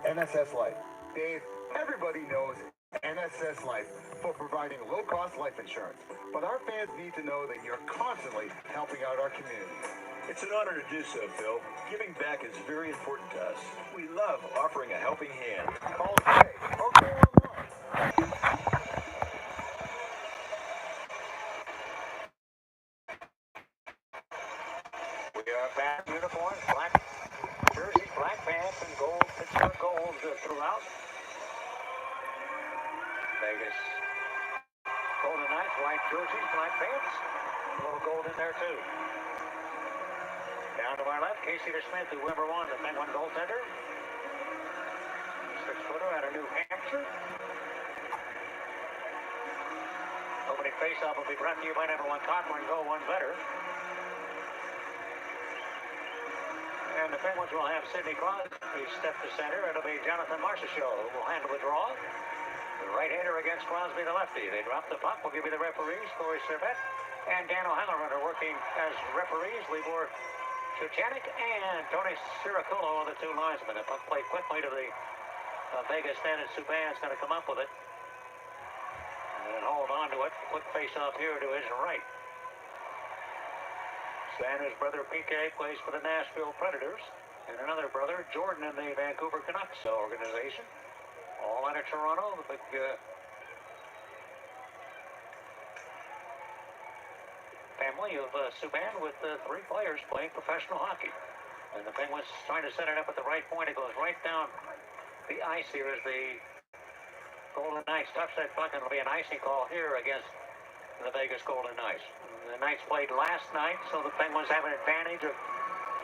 NSS Life. Dave, everybody knows NSS Life for providing low-cost life insurance. But our fans need to know that you're constantly helping out our community. It's an honor to do so, Phil. Giving back is very important to us. We love offering a helping hand. Call today or go online. We are back uniforms, black jersey, black pants, and gold Pittsburgh gold throughout. Vegas Golden Knights, white jerseys, black pants, a little gold in there too. Down to our left, Casey DeSmith, who ever won the Penguin goaltender. 6-footer out of New Hampshire. Opening faceoff will be brought to you by number one Conklin, go one better. And the Penguins will have Sidney Crosby step to center. It'll be Jonathan Marchessault who will handle the draw. The right-hander against Crosby, the lefty. They drop the puck. We'll give you the referees. Corey Servette and Dan O'Halloran are working as referees. Libor Chuchanik and Tony Siraculo are the two linesmen. The puck played quickly to the Vegas net, and Subban's going to come up with it and hold on to it. Quick face-off here to his right. Sanders' brother PK plays for the Nashville Predators, and another brother, Jordan, in the Vancouver Canucks organization. All out of Toronto. The big family of Subban with three players playing professional hockey. And the Penguins trying to set it up at the right point. It goes right down the ice here as the Golden Knights touch that puck, and it'll be an icing call here against the Vegas Golden Knights. The Knights played last night, so the Penguins have an advantage of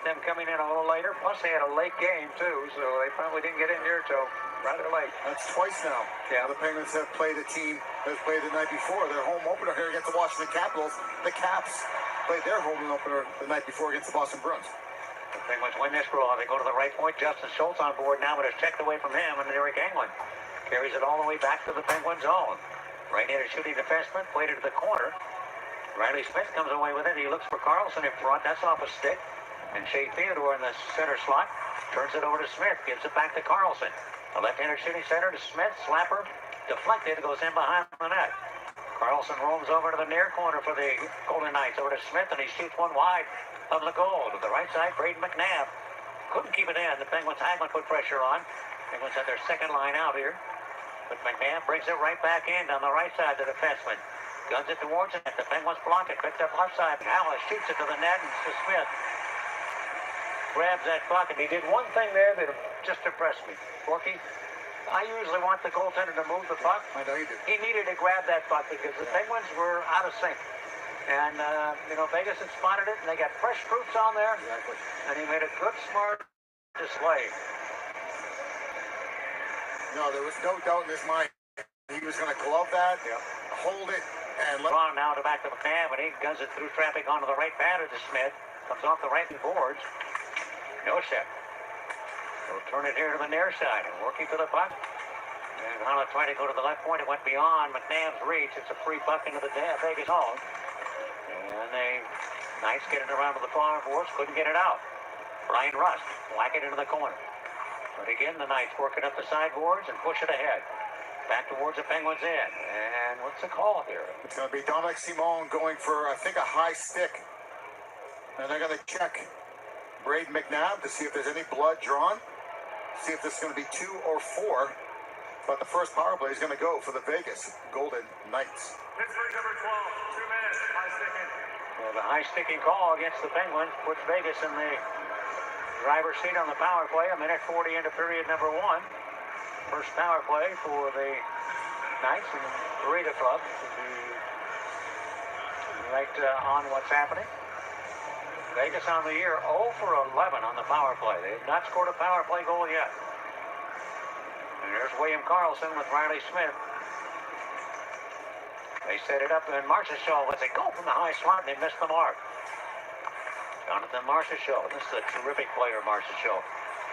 them coming in a little later. Plus, they had a late game, too, so they probably didn't get in here till rather late. That's twice now. Yeah. The Penguins have played a team that played the night before. Their home opener here against the Washington Capitals. The Caps played their home opener the night before against the Boston Bruins. The Penguins win this draw. They go to the right point. Justin Schultz on board now, but it's checked away from him, and Eric Englund carries it all the way back to the Penguin zone. Right-hander shooting defenseman, played it to the corner. Riley Smith comes away with it. He looks for Carlson in front. That's off a stick. And Shea Theodore in the center slot turns it over to Smith. Gives it back to Carlson. The left-hander shooting center to Smith. Slapper deflected. Goes in behind the net. Carlson roams over to the near corner for the Golden Knights. Over to Smith, and he shoots one wide of the goal. To the right side, Braden McNabb couldn't keep it in. The Penguins Hagelin put pressure on. Penguins had their second line out here. But McNabb brings it right back in down the right side to the defenseman. Guns it towards it. The Penguins block it. Picked up left side. Hallis shoots it to the net, and Smith grabs that puck. And he did one thing there that just impressed me. Forky, I usually want the goaltender to move the puck. I know you do. He needed to grab that puck because the Penguins were out of sync. And, Vegas had spotted it, and they got fresh troops on there. Exactly. And he made a good, smart display. No, there was no doubt in his mind. He was going to glove that, hold it, and let On now to back to McNabb, and he guns it through traffic onto the right batter to Smith. Comes off the right boards. No shot. We'll turn it here to the near side and working to the puck. And Hala tried to go to the left point. It went beyond McNabb's reach. It's a free puck into the Vegas zone. And the Knights get it around to the far boards. Couldn't get it out. Brian Rust whack it into the corner. But again, the Knights working up the sideboards and push it ahead. Back towards the Penguins end. And what's the call here? It's going to be Dominic Simone going for, I think, a high stick. And they're going to check Braden McNabb to see if there's any blood drawn. See if this is going to be 2 or 4. But the first power play is going to go for the Vegas Golden Knights. Pittsburgh number 12, 2 minutes, high sticking. Well, the high sticking call against the Penguins puts Vegas in the driver's seat on the power play. A minute 40 into period number 1. First power play for the Knights and Rita Club to be right on what's happening. Vegas on the year 0 for 11 on the power play. They have not scored a power play goal yet. And there's William Karlsson with Riley Smith. They set it up, and Marchessault lets it go from the high slot, and they missed the mark. Jonathan Marchessault. This is a terrific player, Marchessault.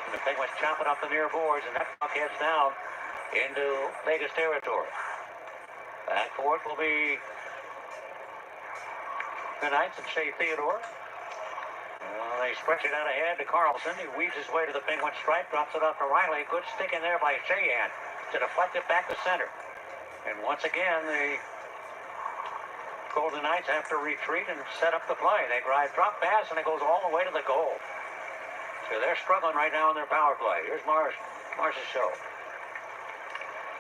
And the Penguins chopping up the near boards, and that puck heads down into Vegas territory. Back for it will be the Knights and Shea Theodore. Well, they stretch it out ahead to Carlson. He weaves his way to the Penguin stripe, drops it off to Riley. Good stick in there by Sheehan to deflect it back to center. And once again, the Golden Knights have to retreat and set up the play. They drive drop pass, and it goes all the way to the goal. So they're struggling right now in their power play. Here's Marsh's show.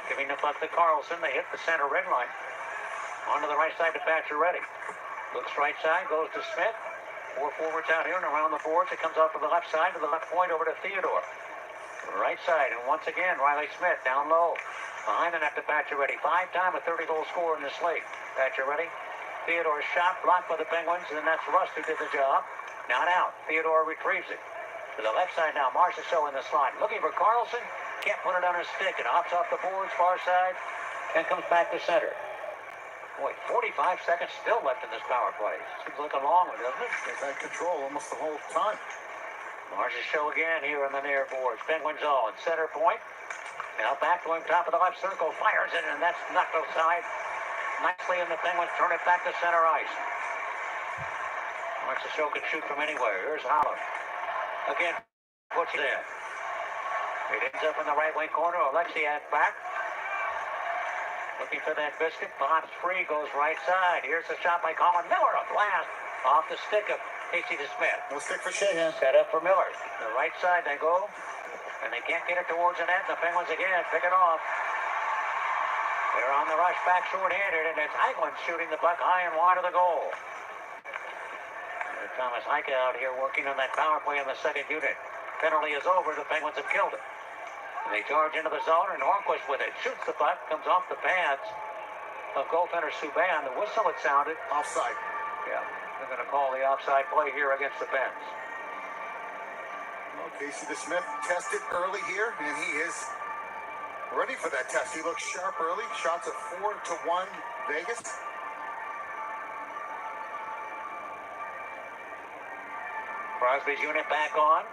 Giving the puck to Carlson. They hit the center red line. Onto the right side to Pacioretty. Looks right side, goes to Smith. 4 forwards out here and around the boards. It comes off to the left side, to the left point, over to Theodore. To the right side, and once again, Riley Smith down low. Behind the net to Pacioretty. 5-time a 30-goal scorer in this league. Pacioretty. Theodore's shot blocked by the Penguins, and that's Rust who did the job. Not out. Theodore retrieves it. To the left side now, Marchessault in the slot. Looking for Carlson. Can't put it on his stick. It hops off the boards, far side, and comes back to center. Boy, 45 seconds still left in this power play. Seems like a long one, doesn't it? They've had control almost the whole time. Marchessault again here on the near boards. Penguin zone, center point. Now back to him, top of the left circle. Fires it, and that's knocked outside. Nicely, and the Penguins turn it back to center ice. Marchessault can shoot from anywhere. Here's Holland. Again, puts it in. It ends up in the right wing corner. Alexiak back. Looking for that biscuit. Pops free, goes right side. Here's the shot by Colin Miller. A blast off the stick of Casey DeSmith. No stick for Sheehan. Set up for Miller. The right side they go. And they can't get it towards the net. The Penguins again pick it off. They're on the rush back short-handed, and it's Hagelin shooting the puck high and wide of the goal. Thomas Heike out here working on that power play in the second unit. Penalty is over. The Penguins have killed it. And they charge into the zone, and Hornquist with it. Shoots the puck, comes off the pads of goaltender Subban. The whistle it sounded. Offside. Yeah, they're going to call the offside play here against the Pens. Well, Casey DeSmith tested early here, and he is ready for that test. He looks sharp early. Shots at 4-1 Vegas. Crosby's unit back on.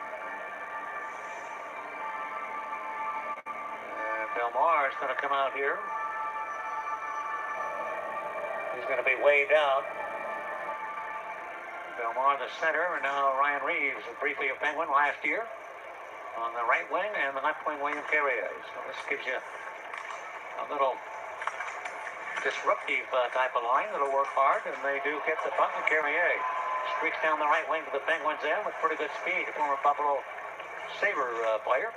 And Belmar is going to come out here. He's going to be waved out. Belmar the center, and now Ryan Reeves, briefly a Penguin last year, on the right wing, and the left wing William Carrier. So this gives you a little disruptive type of line that'll work hard, and they do get the puck, and Carrier streaks down the right wing to the Penguins end with pretty good speed. A former Buffalo Sabre player.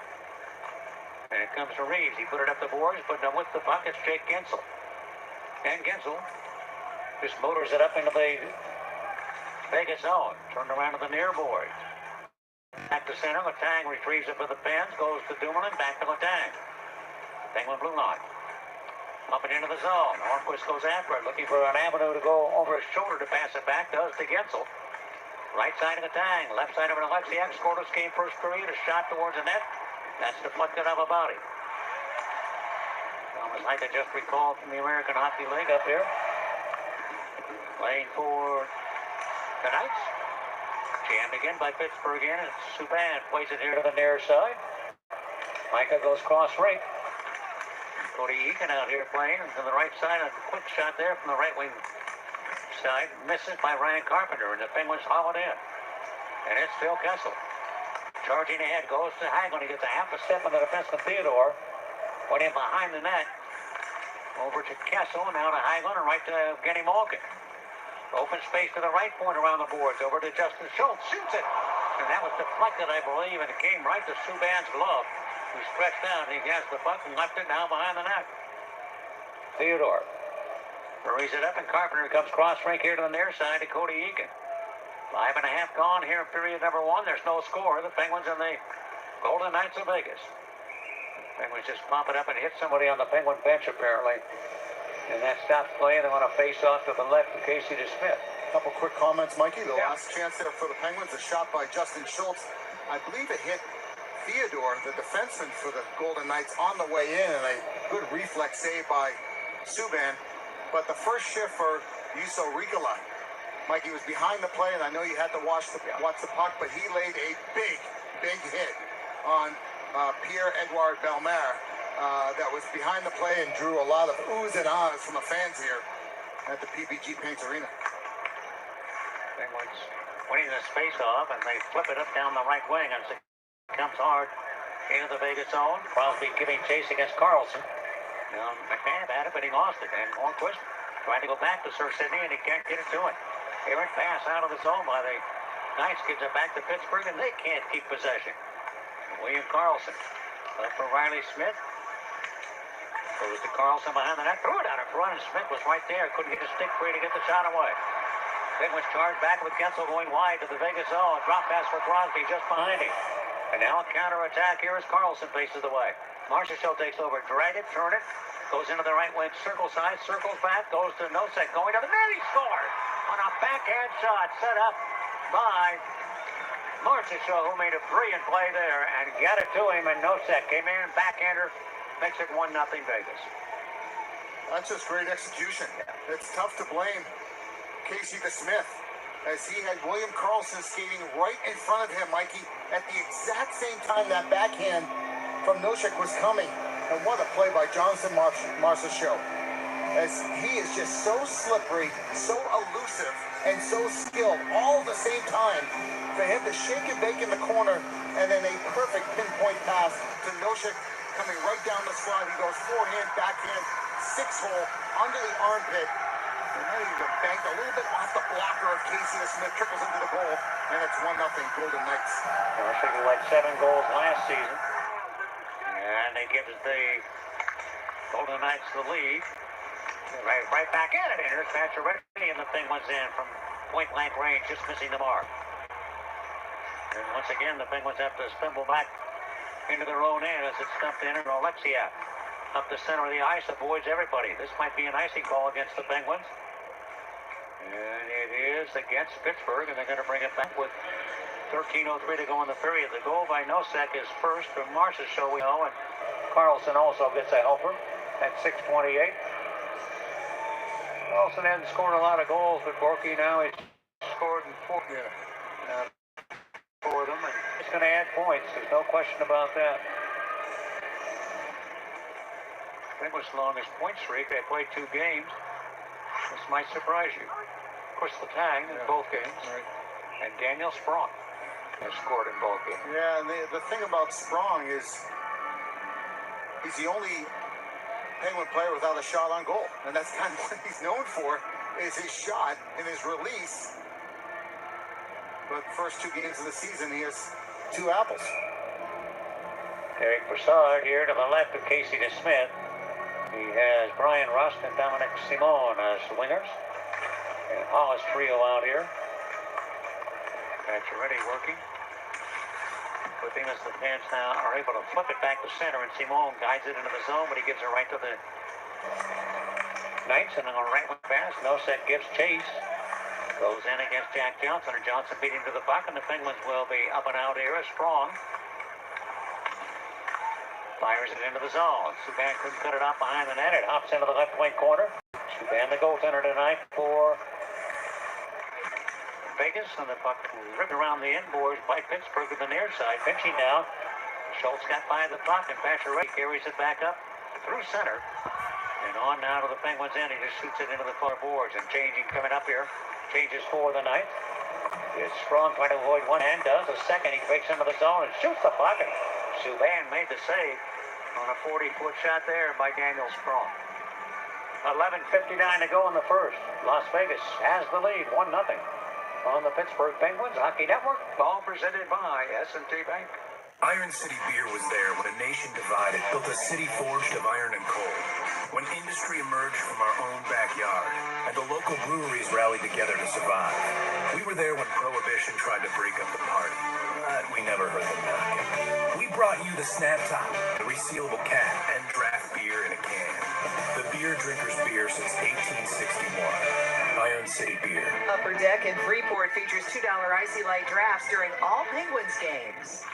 And it comes to Reeves. He put it up the boards, but with the puck, it's Jake Gensel. And Gensel just motors it up into the Vegas zone. Turned around to the near boards. Back to center. Letang retrieves it for the Pens. Goes to Dumoulin. Back to Letang. Penguin blue line. Up and into the zone. Hornquist goes after it, looking for an avenue to go over his shoulder to pass it back. Does to Gensel. Right side of the Tang. Left side of an Alexiak. Scoreless game first period. A shot towards the net. That's deflected off a body. Thomas Heike just recalled from the American Hockey League up here. Playing for the Knights. Jammed again by Pittsburgh in. And Subban plays it here to the near side. Heike goes cross rink. Cody Eakin out here playing to the right side. A quick shot there from the right wing side. Misses by Ryan Carpenter, and the Penguins haul it in. And it's Phil Kessel. Charging ahead, goes to Hagelin. He gets a half a step on the defenseman Theodore. Put him behind the net. Over to Kessel, now to Hagelin, and right to Genny Malkin. Open space to the right point around the boards. Over to Justin Schultz. Shoots it. And that was deflected, I believe, and it came right to Subban's glove. He stretched out, he has the puck and left it now behind the net. Theodore hurries it up, and Carpenter comes cross rink here to the near side to Cody Eakin. 5.5 gone here in period number 1. There's no score. The Penguins and the Golden Knights of Vegas. Penguins just pop it up and hit somebody on the Penguin bench apparently. And that stops play, and they want to face off to the left to Casey DeSmith. A couple quick comments, Mikey. The last chance there for the Penguins, a shot by Justin Schultz. I believe it hit Theodore, the defenseman for the Golden Knights, on the way in, and a good reflex save by Subban. But the first shift for Juuso Riikola, Mikey, was behind the play, and I know you had to watch the puck, but he laid a big hit on Pierre-Edouard Bellemare that was behind the play and drew a lot of oohs and ahs from the fans here at the PPG Paints Arena. Penguins winning this face-off, and they flip it up down the right wing, and it comes hard into the Vegas zone. Crosby giving chase against Carlson. Now, McNabb had it, but he lost it, and Hornquist trying to go back to Sir Sidney, and he can't get it to it. Errant pass out of the zone by the Knights, gives it back to Pittsburgh, and they can't keep possession. William Karlsson left for Riley Smith. Goes to Carlson behind the net, threw it out in front, and Smith was right there. Couldn't get a stick free to get the shot away. Then was charged back with Gensel going wide to the Vegas zone. Drop pass for Crosby just behind him. And now a counterattack here as Carlson faces the way. Marchessault takes over, drag it, turn it. Goes into the right wing, circle side, circles back, goes to Nosek, going to the net. He scored on a backhand shot set up by Marchessault, who made a brilliant play there and got it to him. And Nosek came in, backhander. Makes it 1-0 Vegas. That's just great execution. It's tough to blame Casey DeSmith, as he had William Karlsson skating right in front of him, Mikey, at the exact same time that backhand from Nosek was coming. And what a play by Jonathan Marchessault, as he is just so slippery, so elusive, and so skilled all at the same time. For him to shake and bake in the corner, and then a perfect pinpoint pass to Nosek, coming right down the slot. He goes forehand, backhand, 6-hole, under the armpit. And then he banked a little bit off the blocker of Casey DeSmith, triples into the goal, and it's 1-0 Golden Knights. Nosek led 7 goals last season. And they give the Golden Knights the lead. Right back at it. And here's Pacioretty, and the thing was in from point-blank range, just missing the mark. And once again, the Penguins have to stumble back into their own end as it's stumped in, and Alexia up the center of the ice avoids everybody. This might be an icing call against the Penguins. And it is against Pittsburgh, and they're going to bring it back with 13:03 to go in the period. The goal by Nosek is first from Marchessault, we know, and Carlson also gets a helper at 6:28. Carlson hasn't scored a lot of goals, but Borky now he's scored in 4 for them, and it's going to add points. There's no question about that. Penguins' longest point streak. They played 2 games. This might surprise you. Of course, the tag in both games. Right. And Daniel Sprong has scored in both games. Yeah, and the thing about Sprong is he's the only Penguin player without a shot on goal. And that's kind of what he's known for, is his shot and his release. But the first 2 games of the season, he has 2 apples. Eric Brassard here to the left of Casey DeSmith. He has Brian Rust and Dominic Simon as wingers. And Hollis trio out here. Pacioretty working. With him as the fans now are able to flip it back to center, and Simon guides it into the zone, but he gives it right to the Knights, and on a right wing pass, Nosek gives chase. Goes in against Jack Johnson, and Johnson beat him to the puck, and the Penguins will be up and out here as Sprong fires it into the zone. Subban couldn't cut it off behind the net. It hops into the left wing corner. Subban, the goaltender tonight for Vegas, and the puck ripped around the inboards by Pittsburgh to the near side. Pinching down. Schultz got by the puck, and Pacioretty carries it back up through center. And on now to the Penguins' end. He just shoots it into the far boards. And changing coming up here. Changes for the Knights. It's Sprong trying to avoid one hand, does a second. He breaks into the zone and shoots the puck. And Subban made the save on a 40-foot shot there by Daniel Sprong. 11:59 to go in the first. Las Vegas has the lead, 1-0 on the Pittsburgh Penguins Hockey Network. Ball presented by S&T Bank. Iron City Beer was there when a nation divided built a city forged of iron and coal. When industry emerged from our own backyard and the local breweries rallied together to survive. We were there when Prohibition tried to break up the party, but we never heard them knock. We brought you the Snap Top, the resealable cap, and draft beer in a can. The beer drinker's beer since 1861. Iron City Beer. Upper Deck in Freeport features $2 Icy Light drafts during all Penguins games.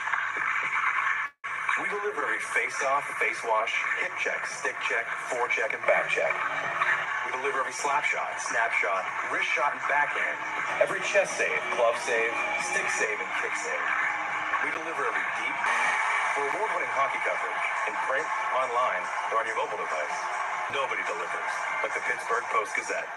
We deliver every face-off, face-wash, hip check, stick check, forecheck, and back check. We deliver every slap shot, snap shot, wrist shot, and backhand. Every chest save, glove save, stick save, and kick save. We deliver every deep. For award-winning hockey coverage, in print, online, or on your mobile device, nobody delivers like the Pittsburgh Post-Gazette.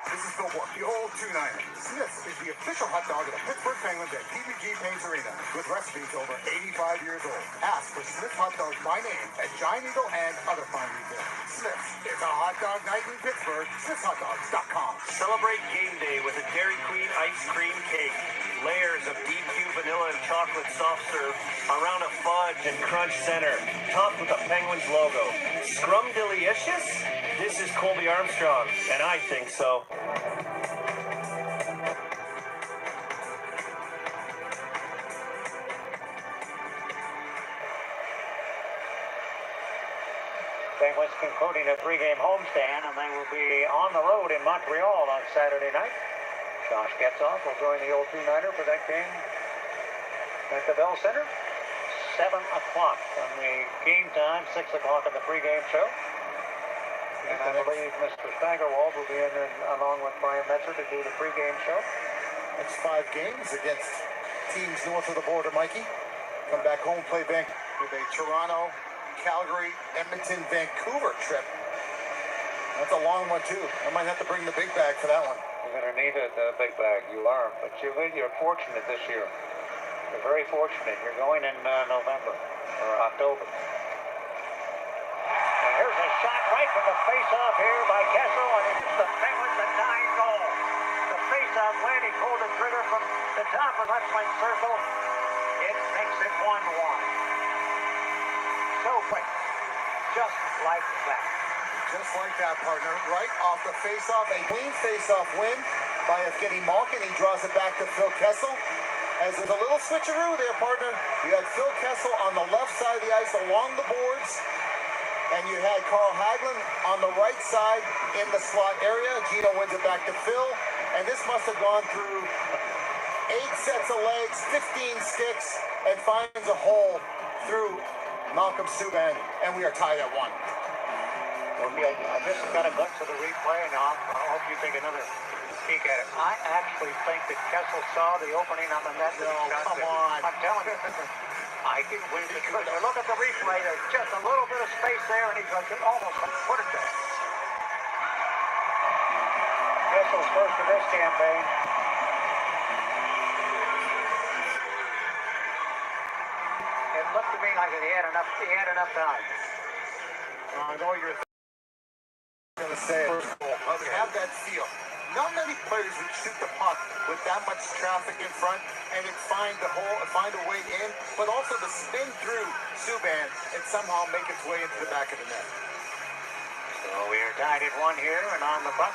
This is Bill Bork, the old 2-9er. Smith's is the official hot dog of the Pittsburgh Penguins at VGK Paints Arena, with recipes over 85 years old. Ask for Smith's hot dogs by name at Giant Eagle and other fine retailers. Smith's, it's a hot dog night in Pittsburgh. SmithsHotDogs.com. Celebrate game day with a Dairy Queen ice cream cake. Layers of DQ vanilla and chocolate soft serve around a fudge and crunch center, topped with the Penguins logo. Scrum delicious? This is Colby Armstrong, and I think so. Penguins concluding a three-game homestand, and they will be on the road in Montreal on Saturday night. Josh Getzoff will join the old 2-9er for that game at the Bell Center. 7 o'clock on the game time, 6 o'clock on the pregame show. And I believe Mr. Steigerwald will be in along with Brian Metzer to do the pregame show. It's 5 games against teams north of the border, Mikey. Come back home, play Vancouver with a Toronto, Calgary, Edmonton, Vancouver trip. That's a long one, too. I might have to bring the big bag for that one. You're going to need the big bag. You are. But you're fortunate this year. You're very fortunate. You're going in November or October. And here's a shot right from the face-off here by Kessel, and it's the Penguins a tying goal. The face-off win. He pulled the trigger from the top of left wing circle. It makes it 1-1. So quick. Just like that. Just like that, partner. Right off the face-off. A clean face-off win by Evgeny Malkin. He draws it back to Phil Kessel. As there's a little switcheroo there, partner. You had Phil Kessel on the left side of the ice along the boards. And you had Carl Hagelin on the right side in the slot area. Gino wins it back to Phil. And this must have gone through 8 sets of legs, 15 sticks, and finds a hole through Malcolm Subban. And we are tied at 1. Okay, I just got a glimpse of the replay, and I hope you take another peek at it. I actually think that Kessel saw the opening on the net. No, come on. I'm telling you. I think when you look at the replay, there's just a little bit of space there, and he's almost put it there. Kessel's first of this campaign. It looked to me like he had enough time. I know you're going to say it. You have that feel. Not many players would shoot the puck with that much traffic in front and it find a way in, but also to spin through Subban and somehow make its way into the back of the net. So we are tied at 1 here, and on the puck,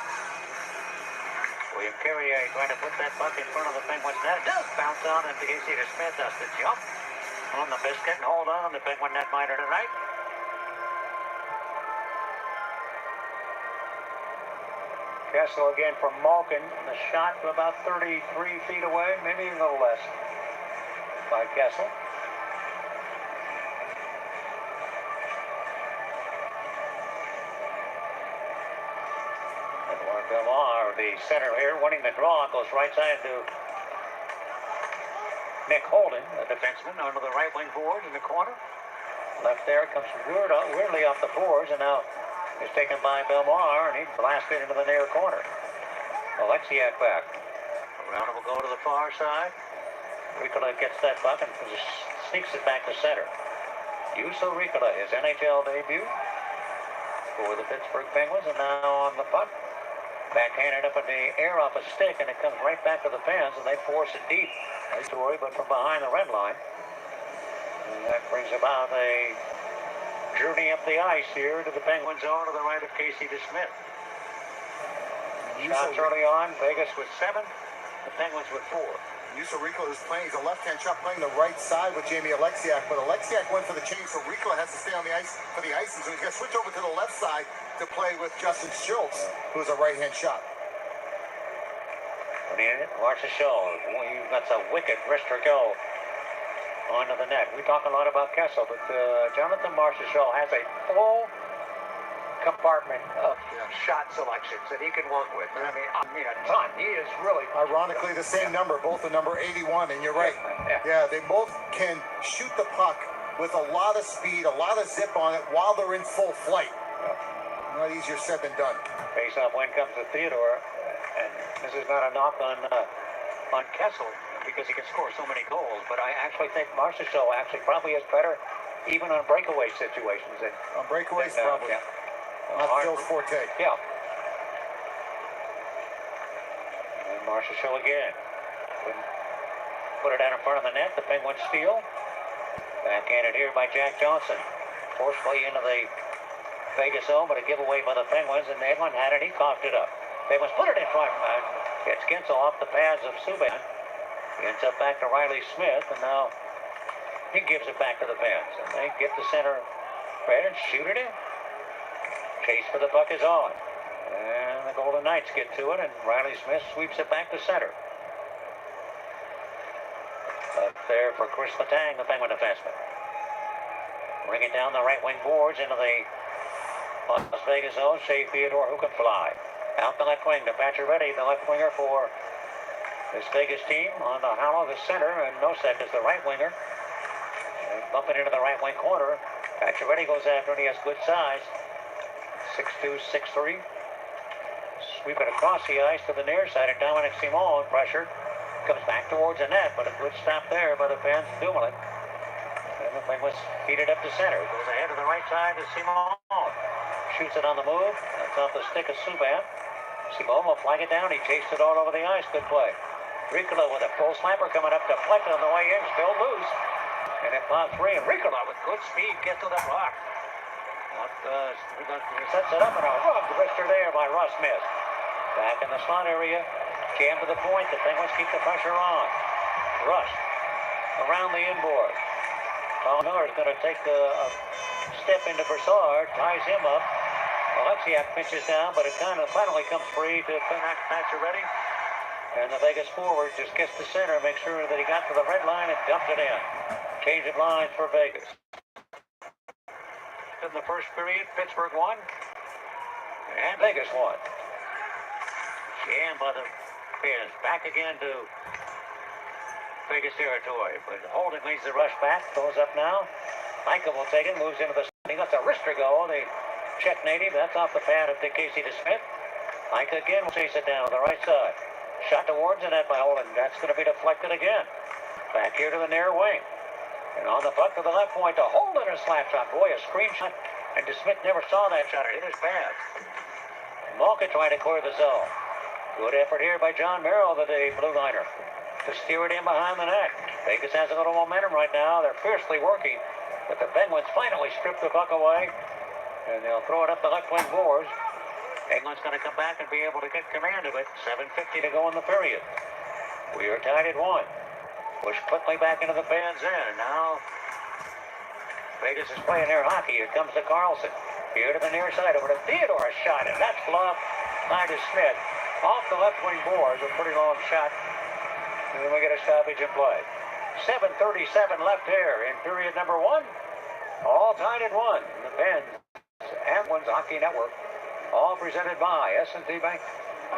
William Carrier trying to put that puck in front of the Penguins net. It does bounce out, and Casey DeSmith does the jump on the biscuit and hold on the Penguin netminder tonight. Kessel again from Malkin. The shot to about 33 feet away, maybe a little less, by Kessel. Edouard Bellemare, the center here, winning the draw, goes right side to Nick Holden, the defenseman, onto the right wing board in the corner. Left there comes weirdly off the boards, and now is taken by Bellemare, and he blasted into the near corner. Alexiak back. Around will go to the far side. Ricola gets that puck and sneaks it back to center. Juuso Ricola, his NHL debut for the Pittsburgh Penguins, and now on the puck. Backhanded up in the air off a stick, and it comes right back to the fans, and they force it deep. Story, but from behind the red line. And that brings about a journey up the ice here to the Penguins zone to the right of Casey DeSmith. Shots early on, Vegas with 7, the Penguins with 4. Juuso Ricola is playing, he's a left-hand shot playing the right side with Jamie Alexiak, but Alexiak went for the change, so Ricola has to stay on the ice for the icing, so he's got to switch over to the left side to play with Justin Schultz, who's a right-hand shot. Marchessault, that's a wicked wrister go onto the net. We talk a lot about Kessel, but Jonathan Marchessault has a full compartment of shot selections that he can work with. I mean a ton. He is really... Ironically, the same number, both the number 81, and you're right. Yeah, they both can shoot the puck with a lot of speed, a lot of zip on it while they're in full flight. Not easier said than done. Face-off win comes to Theodore, and this is not a knock on Kessel because he can score so many goals, but I actually think Marchessault actually probably is better even on breakaway situations. On breakaways, probably. Yeah. Not Phil's forte. Yeah. And Marchessault again. Put it out in front of the net. The Penguins steal. Backhanded here by Jack Johnson. Forcefully into the Vegas zone, but a giveaway by the Penguins, and Edlund had it. He coughed it up. Penguins put it in front, and gets Gensel off the pads of Subban. He ends up back to Riley Smith, and now he gives it back to the Pens. And they get the center spread and shoot it in. Chase for the puck is on. And the Golden Knights get to it, and Riley Smith sweeps it back to center. Up there for Chris Letang, the Penguin defenseman. Bring it down the right wing boards into the Las Vegas zone. Shea Theodore, who can fly. Out the left wing to Pacioretty, the left winger for this Vegas team. On the hollow, the center, and Nosek is the right winger. And bumping into the right wing corner. Pacioretty goes after it. He has good size. 6'2", 6'3". Sweep it across the ice to the near side, and Dominic Simon, pressure, comes back towards the net, but a good stop there by the Pens. Dumoulin. And the Penguins feed it up to center. Goes ahead to the right side to Simon. Shoots it on the move. That's off the stick of Subban. Simon will flag it down. He chased it all over the ice. Good play. Ricola with a full slamper coming up, deflected on the way in. Still loose. And it pops free. And Ricola with good speed gets to the block. Sets it up and a rugged wrister there by Russ Smith. Back in the slot area. Jam to the point. The Penguins keep the pressure on. Rush around the inboard. Paul Miller is going to take a step into Broussard. Ties him up. Alexiak pinches down, but it kind of finally comes free to Pacioretty. And the Vegas forward just gets to center, makes sure that he got to the red line and dumped it in. Change of lines for Vegas. In the first period, Pittsburgh won. And Vegas won. Jammed by the Pens. Back again to Vegas territory. But Holden leads the rush back. Goes up now. Micah will take it. Moves into the... He lets a wrister go. The Czech native. That's off the pad of Casey DeSmith. Micah again will chase it down on the right side. Shot towards the net by Holden. That's going to be deflected again. Back here to the near wing. And on the puck to the left point to Holden, a slap shot. Boy, a screen shot. And DeSmith never saw that shot. It is bad. Malkin trying to clear the zone. Good effort here by John Merrill, the blue liner, to steer it in behind the net. Vegas has a little momentum right now. They're fiercely working. But the Penguins finally strip the puck away. And they'll throw it up the left wing boards. England's going to come back and be able to get command of it. 7:50 to go in the period. We are tied at 1. Push quickly back into the Pens end. Now Vegas is playing their hockey. Here comes to Carlson. Here to the near side over to Theodore. A shot, and that's bluffed by DeSmith. Off the left wing boards. A pretty long shot. And then we get a stoppage in play. 7:37 left here in period number 1. All tied at 1. The Pens and One's Hockey Network. All presented by S&T Bank.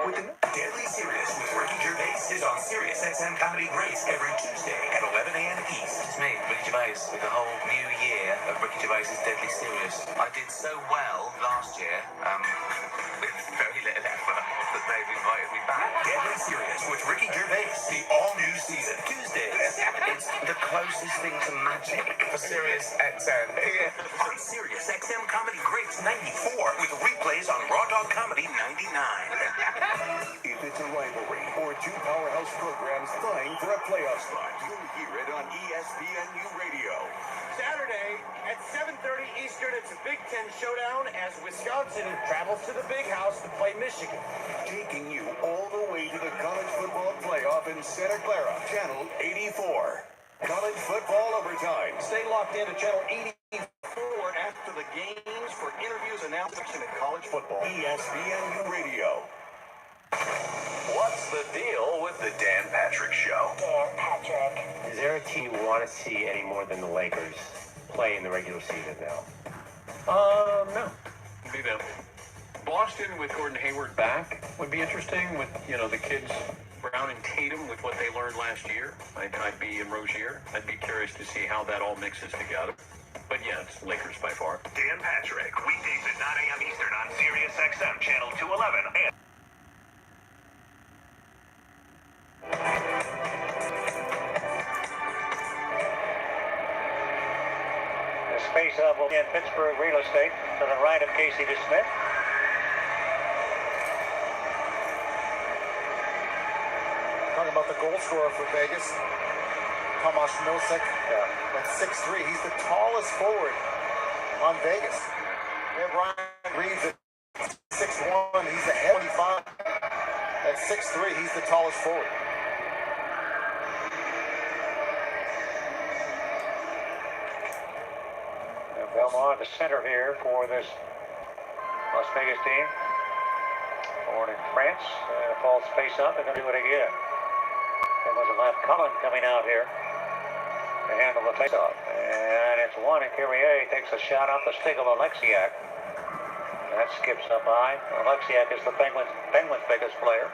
With the Deadly Serious with Ricky Gervais is on Sirius XM Comedy Grace every Tuesday at 11 a.m. East. It's me, Ricky Gervais, with the whole new year of Ricky Gervais' Deadly Serious. I did so well last year, with very little effort, that they've invited me back. Deadly Serious with Ricky Gervais, the all-new season. Tuesdays. It's the closest thing to magic for Sirius XM. On Sirius XM Comedy Grace 94 with replays on Raw Dog Comedy 99. If it's a rivalry or two powerhouse programs vying for a playoff spot, you'll hear it on ESPNU Radio. Saturday at 7:30 Eastern, it's a Big Ten showdown as Wisconsin travels to the Big House to play Michigan. Taking you all the way to the college football playoff in Santa Clara, Channel 84. College football overtime. Stay locked into Channel 84 after the games for interviews and announcements in college football. ESPNU Radio. What's the deal with the Dan Patrick Show? Dan Patrick. Is there a team you want to see any more than the Lakers play in the regular season now? No. Be them. Boston with Gordon Hayward back would be interesting with, the kids, Brown and Tatum, with what they learned last year. I'd be in Rozier. I'd be curious to see how that all mixes together. But yeah, it's Lakers by far. Dan Patrick, weekdays at 9 a.m. Eastern on Sirius XM Channel 211. The face-off will be in Pittsburgh real estate to the right of Casey DeSmith. Talking about the goal scorer for Vegas, Tomas Nosek, at 6'3". He's the tallest forward on Vegas. They have Ryan Reeves at 6'1". He's the head 25. At 6'3", he's the tallest forward. Belmont, the center here for this Las Vegas team. Born in France, and a false face-up. They're going to do it again. There was a left Cullen coming out here to handle the face-off. And it's one, and Kyrie takes a shot off the stick of Alexiak. That skips up high. Alexiak is the Penguins' biggest player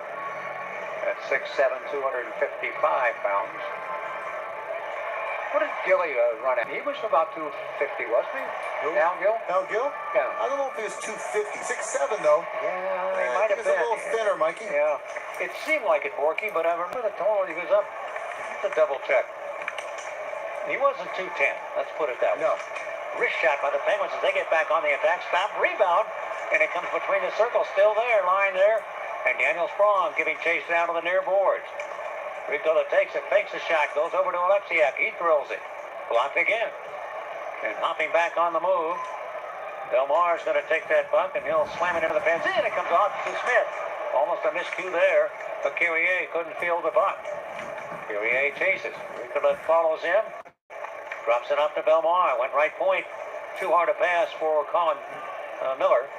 at 6'7", 255 pounds. What did Gilly run at? He was about 250, wasn't he? Who? Al Gill? Al Gill? Yeah. I don't know if he was 250. 6'7", though. Yeah, he might have He was been. a little thinner, Mikey. Yeah, it seemed like it, Borky, but I remember the tall he was up to double check. He wasn't 210, let's put it that way. No. Wrist shot by the Penguins as they get back on the attack. Stop, rebound, and it comes between the circles, still there, lying there. And Daniel Sprong giving chase down to the near boards. Ricola takes it, fakes a shot, goes over to Alexiak. He throws it. Blocked again. And hopping back on the move, Belmar's going to take that puck, and he'll slam it into the fence. And it comes off to Smith. Almost a miscue there, but Kyrie couldn't field the puck. Kyrie chases. Ricola follows him. Drops it up to Belmar. Went right point. Too hard a pass for Colin Miller.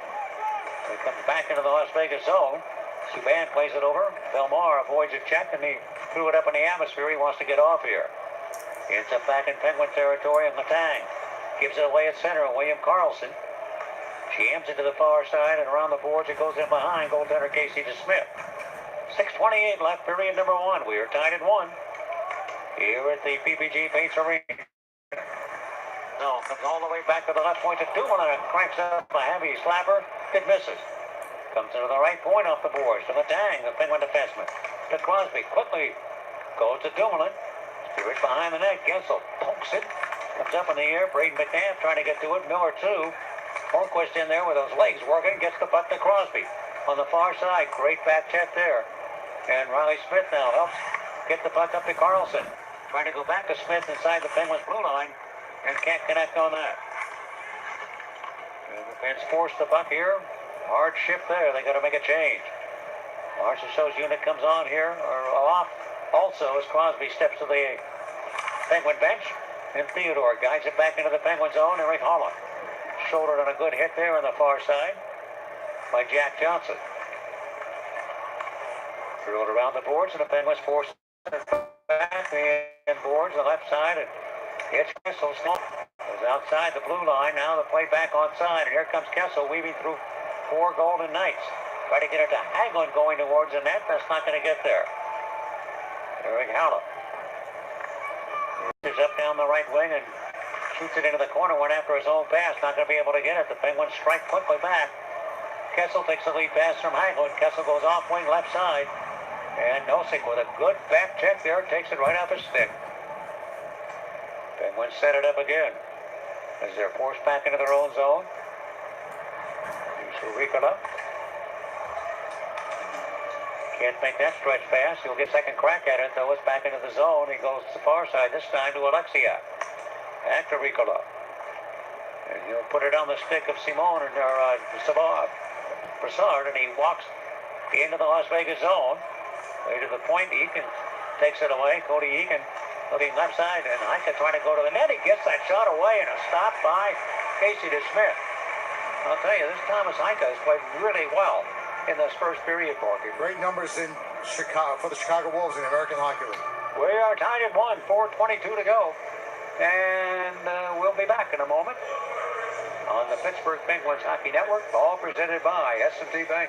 He comes back into the Las Vegas zone. Subban plays it over. Belmar avoids a check, and he threw it up in the atmosphere. He wants to get off here. Ends up back in Penguin territory, and Letang gives it away at center. William Karlsson jams it to the far side, and around the boards it goes in behind goaltender Casey DeSmith. 6:28 left, period number 1. We are tied at 1 here at the PPG Paints Arena. No, comes all the way back to the left point to Dumoulin and cranks up a heavy slapper. It misses. Comes into the right point off the boards to Letang, the Penguin defenseman. To Crosby, quickly goes to Dumoulin. Steers behind the net. Gensel pokes it. Comes up in the air. Braden McNabb trying to get to it. Miller too. Hornquist in there with those legs working. Gets the puck to Crosby. On the far side, great back check there. And Riley Smith now helps get the puck up to Karlsson. Trying to go back to Smith inside the Penguins blue line. And can't connect on that. And the fans force the puck here. Hard shift there. They got to make a change. Marchessault's unit comes on here, or off, also as Crosby steps to the Penguin bench. And Theodore guides it back into the Penguin zone. Eric Holland shouldered on a good hit there on the far side by Jack Johnson. Drilled around the boards, and the Penguins force it back. The boards, the left side, and it's Kessel. Goes outside the blue line. Now the play back onside, and here comes Kessel weaving through 4 Golden Knights. Try to get it to Hagelin going towards the net. That's not going to get there. Eric Howland is up down the right wing and shoots it into the corner. Went after his own pass. Not going to be able to get it. The Penguins strike quickly back. Kessel takes the lead pass from Hagelin. Kessel goes off wing left side. And Nosek with a good back check there. Takes it right off his stick. Penguins set it up again as they're forced back into their own zone. Ricola can't make that stretch pass. He'll get second crack at it, though. It's back into the zone. He goes to the far side this time to Alexiak. Back to Ricola. And he'll put it on the stick of Simon or Brassard, and he walks into the Las Vegas zone. Way to the point. Eakin takes it away. Cody Eakin looking left side, and Heika trying to go to the net. He gets that shot away, and a stop by Casey DeSmith. I'll tell you, this Thomas Heika has played really well in this first period, Borky. Great numbers in Chicago for the Chicago Wolves in the American Hockey League. We are tied at 1, 4:22 to go. And we'll be back in a moment on the Pittsburgh Penguins Hockey Network, all presented by S&T Bank.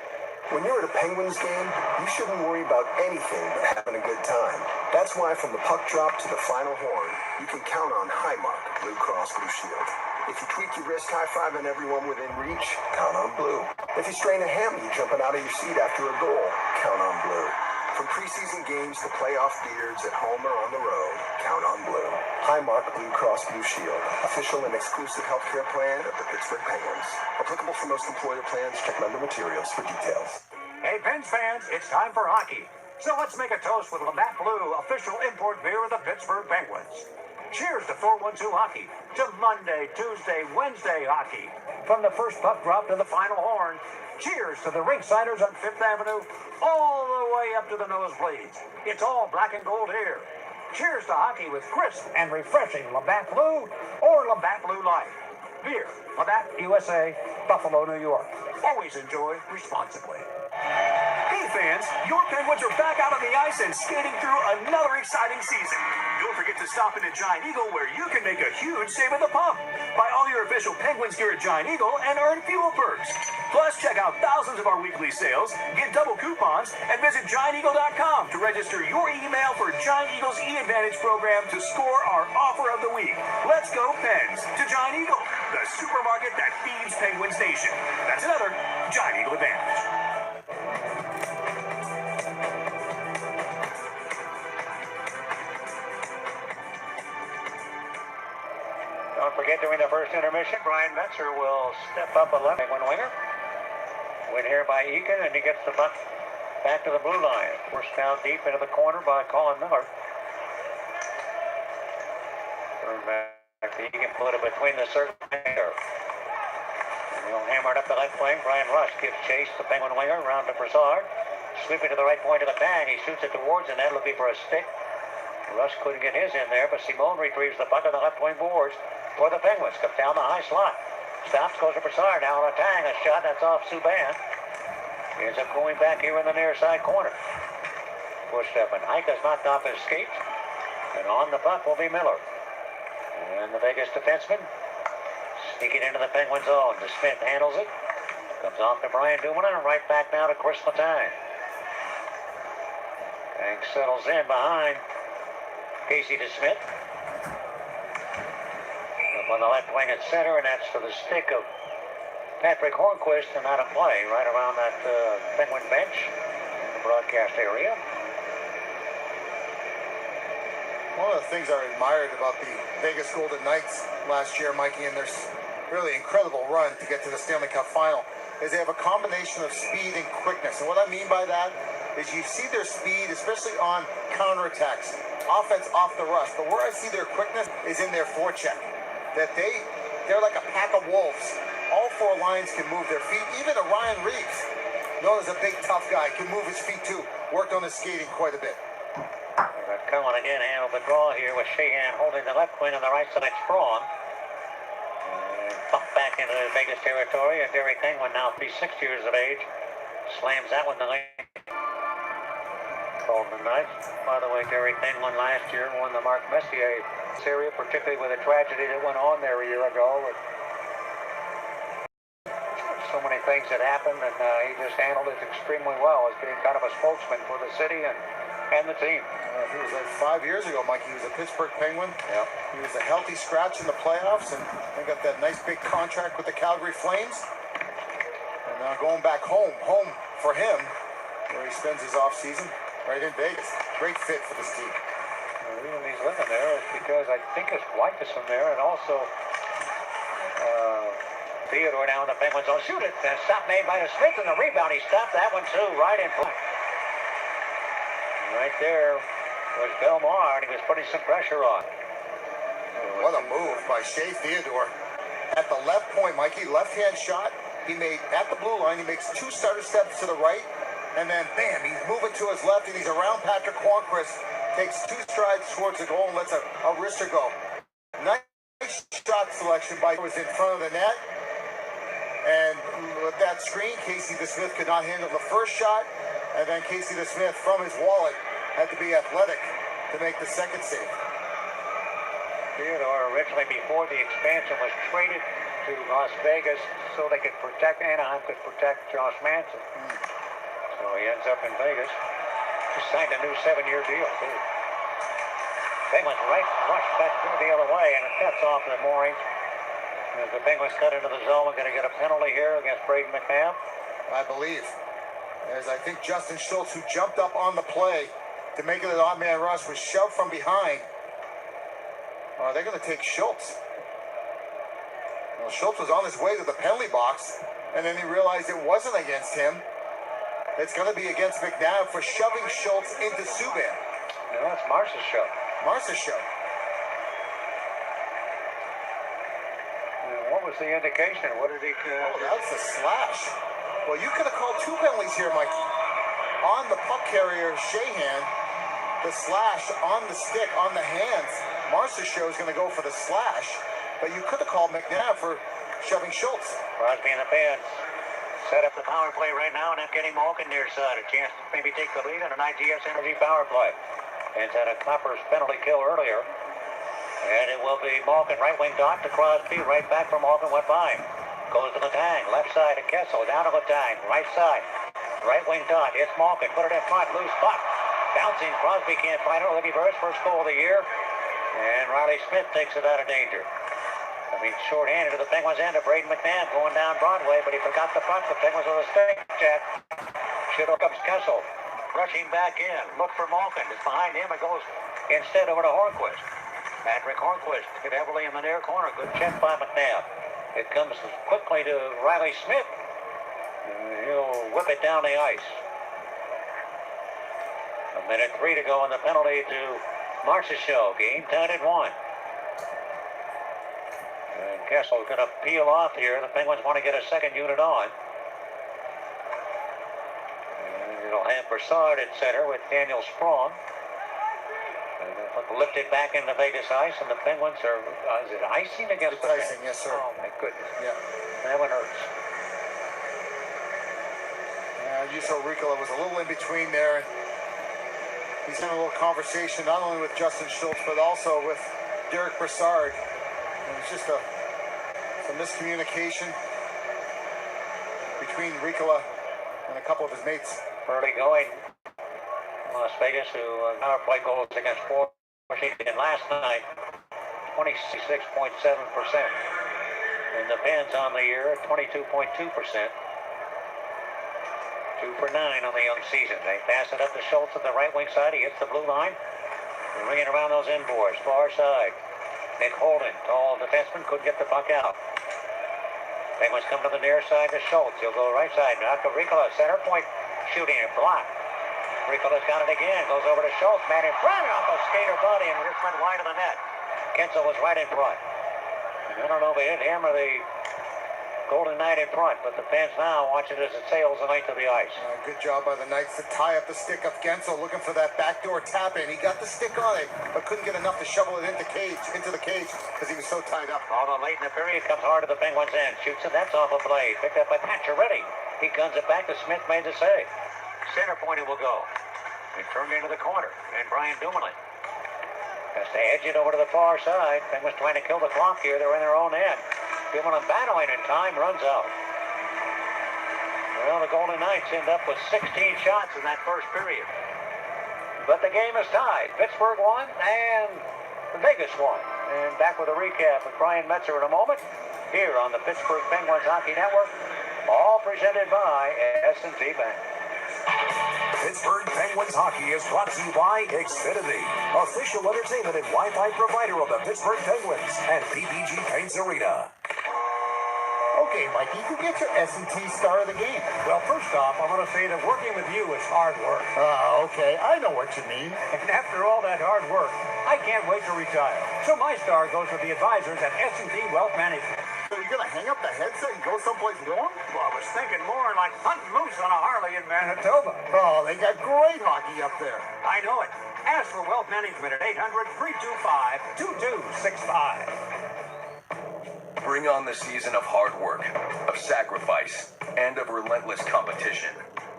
When you're at a Penguins game, you shouldn't worry about anything but having a good time. That's why from the puck drop to the final horn, you can count on Highmark Blue Cross Blue Shield. If you tweak your wrist high-fiving everyone within reach, count on Blue. If you strain a hammy jumping out of your seat after a goal, count on Blue. From preseason games to playoff beards at home or on the road, count on Blue. Highmark Blue Cross Blue Shield, official and exclusive healthcare plan of the Pittsburgh Penguins. Applicable for most employer plans. Check member materials for details. Hey, Pens fans, it's time for hockey. So let's make a toast with Labatt Blue, official import beer of the Pittsburgh Penguins. Cheers to 4-1-2 hockey, to Monday, Tuesday, Wednesday hockey. From the first puck drop to the final horn, cheers to the Rinksiders on 5th Avenue, all the way up to the nosebleeds. It's all black and gold here. Cheers to hockey with crisp and refreshing Labatt Blue or Labatt Blue Light. Beer, Labatt, USA, Buffalo, New York. Always enjoy responsibly. Hey fans, your Penguins are back out on the ice and skating through another exciting season. Don't forget to stop in at Giant Eagle where you can make a huge save at the pump. Buy all your official Penguins gear at Giant Eagle and earn fuel perks. Plus, check out thousands of our weekly sales, get double coupons, and visit GiantEagle.com to register your email for Giant Eagle's e-Advantage program to score our offer of the week. Let's go Pens to Giant Eagle, the supermarket that feeds Penguins Nation. That's another Giant Eagle Advantage. Don't forget during the first intermission, Brian Metzer will step up a left Penguin winger. Win here by Eakin, and he gets the puck back to the blue line. Forced down deep into the corner by Colin Miller. Turn back to Eakin, put it between the circle there. He'll hammer it up the left wing. Brian Rush gives chase, the Penguin winger, around to Broussard. Sweeping to the right point of the bang. He shoots it towards the net, looking for a stick. Rush couldn't get his in there, but Simone retrieves the puck on the left wing boards for the Penguins. Comes down the high slot. Stops, goes to Broussard. Now on a tang, a shot that's off Subban. Ends up going back here in the near side corner. Pushed up, and Ike has knocked off his skates. And on the puck will be Miller. And the Vegas defenseman sneaking into the Penguin zone. DeSmith handles it. Comes off to Brian Dumoulin, and right back now to Chris Letang. Tank settles in behind Casey DeSmith. Up on the left wing at center, and that's for the stick of Patrick Hornquist, and out of play right around that Penguin bench in the broadcast area. One of the things I admired about the Vegas Golden Knights last year, Mikey, and their really incredible run to get to the Stanley Cup final, is they have a combination of speed and quickness. And what I mean by that is you see their speed, especially on counterattacks, offense off the rush. But where I see their quickness is in their forecheck. That they're like a pack of wolves. All four lines can move their feet. Even a Ryan Reeves, known as a big tough guy, can move his feet too. Worked on his skating quite a bit. Cohen again handled the draw here with Sheehan holding the left wing on the right side strong. And bumped back into the Vegas territory, and Derek England, now 36 years of age, slams that one to lane. Golden Knights. By the way, Derek England last year won the Mark Messier Series, particularly with a tragedy that went on there a year ago. So many things that happened, and he just handled it extremely well as being kind of a spokesman for the city and the team. He was like 5 years ago, Mikey. He was a Pittsburgh Penguin. Yep. He was a healthy scratch in the playoffs, and they got that nice big contract with the Calgary Flames. And now going back home for him, where he spends his off season. Right in Vegas. Great fit for this team. The reason he's living there is because I think his wife is from there, and also Theodore now in the Penguins will shoot it. And stop made by the Smith, and the rebound. He stopped that one too, right in front. Right there was Belmar, and he was putting some pressure on. What a move by Shea Theodore. At the left point, Mikey, left-hand shot. He made, at the blue line, he makes two starter steps to the right. And then, bam, he's moving to his left, and he's around Patrick Hornquist, takes two strides towards the goal and lets a wrister go. Nice shot selection by was in front of the net. And with that screen, Casey DeSmith could not handle the first shot. And then Casey DeSmith, from his wallet, had to be athletic to make the second save. Theodore originally, before the expansion, was traded to Las Vegas so they could protect, Anaheim could protect Josh Manson. he ends up in Vegas. Just signed a new 7-year deal, too. Penguins rush back through the other way, and it cuts off the moorings. As the Penguins cut into the zone, we're going to get a penalty here against Braden McNabb. I believe. As I think Justin Schultz, who jumped up on the play to make it an odd man rush, was shoved from behind. They're going to take Schultz. Well, Schultz was on his way to the penalty box, and then he realized it wasn't against him. It's going to be against McNabb for shoving Schultz into Subban. No, it's Marce's show. Marce's show. What was the indication? What did he... That's a slash. Well, you could have called 2 penalties here, Mike. On the puck carrier, Sheahan, the slash on the stick, on the hands. Marce's show is going to go for the slash, but you could have called McNabb for shoving Schultz. Crosby and the fans set up the power play right now, and I'm getting Malkin near side. A chance to maybe take the lead on an IGS Energy power play. And had a Coppers penalty kill earlier. And it will be Malkin, right wing dot to Crosby, right back from Malkin, went by. Goes to Letang, left side to Kessel, down to Letang, right side. Right wing dot, it's Malkin, put it in front, loose puck. Bouncing, Crosby can't find it, looking for his first goal of the year. And Riley Smith takes it out of danger. I mean, short-handed to the Penguins end of Braden McNabb going down Broadway, but he forgot the puck. The Penguins with a stick check. Should have comes Kessel. Rushing back in. Look for Malkin. It's behind him. It goes instead over to Hornquist. Patrick Hornquist hit heavily in the near corner. Good check by McNabb. It comes quickly to Riley Smith. He'll whip it down the ice. 1:03 to go on the penalty to Marce's show. Game tied at 1. And Kessel's going to peel off here. The Penguins want to get a second unit on. And it'll have Broussard at center with Daniel Sprong. And they'll lift it back into Vegas ice, and the Penguins are, is it icing against the icing, yes, sir. Oh, my goodness. Yeah. That one hurts. Juuso Riikola was a little in between there. And he's having a little conversation not only with Justin Schultz, but also with Derek Broussard. And it's just some miscommunication between Riikola and a couple of his mates. Early going. Las Vegas, who power play goals against Washington last night, 26.7%. And the Pens on the year, 22.2%. 2 for 9 on the young season. They pass it up to Schultz at the right wing side. He hits the blue line. Ringing around those inboards. Far side. Nick Holden, tall defenseman, couldn't get the puck out. Penguins come to the near side to Schultz. He'll go right side. Now to Riikola, center point, shooting and blocked. Riikola's got it again. Goes over to Schultz. Man in front off a skater body, and just went wide of the net. Kensel was right in front. I don't know if it hit him or the Golden Knight in front, but the fans now watch it as it sails the length of the ice. Good job by the Knights to tie up the stick of Gensel, looking for that backdoor tap in. He got the stick on it, but couldn't get enough to shovel it into the cage because he was so tied up. Although late in the period, comes hard to the Penguins' end. Shoots it, that's off a blade. Picked up by Pacioretty. He guns it back to Smith, made the save. Center point it will go. It turned into the corner, and Brian Dumoulin has to edge it over to the far side. Penguins trying to kill the clock here. They're in their own end. Dumoulin battling in time, runs out. Well, the Golden Knights end up with 16 shots in that first period. But the game is tied. Pittsburgh won, and Vegas won. And back with a recap with Brian Metzer in a moment, here on the Pittsburgh Penguins Hockey Network, all presented by S&T Bank. Pittsburgh Penguins hockey is brought to you by Xfinity, official entertainment and Wi-Fi provider of the Pittsburgh Penguins and PPG Paints Arena. Okay, Mikey, you get your S&T star of the game. Well, first off, I want to say that working with you is hard work. Okay, I know what you mean. And after all that hard work, I can't wait to retire. So my star goes to the advisors at S&T Wealth Management. So you're going to hang up the headset and go someplace warm? Well, I was thinking more like hunting moose on a Harley in Manitoba. Oh, they got great hockey up there. I know it. Ask for Wealth Management at 800-325-2265. Bring on the season of hard work, of sacrifice, and of relentless competition.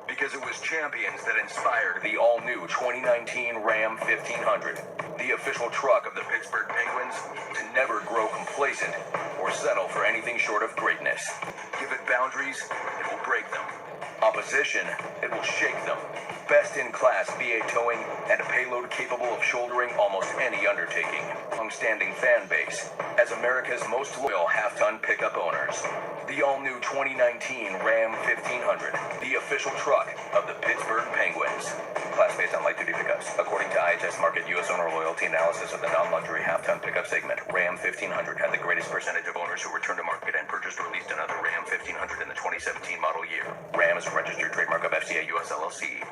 Because it was champions that inspired the all-new 2019 Ram 1500, the official truck of the Pittsburgh Penguins, to never grow complacent or settle for anything short of greatness. Give it boundaries, it will break them. Opposition, it will shake them. Best-in-class VA towing and a payload capable of shouldering almost any undertaking. Long-standing fan base as America's most loyal half-ton pickup owners. The all-new 2019 Ram 1500, the official truck of the Pittsburgh Penguins. Class based on light-duty pickups. According to IHS Market U.S. owner loyalty analysis of the non-luxury half-ton pickup segment, Ram 1500 had the greatest percentage of owners who returned to market and purchased or leased another Ram 1500 in the 2017 model year. Ram is a registered trademark of FCA US LLC.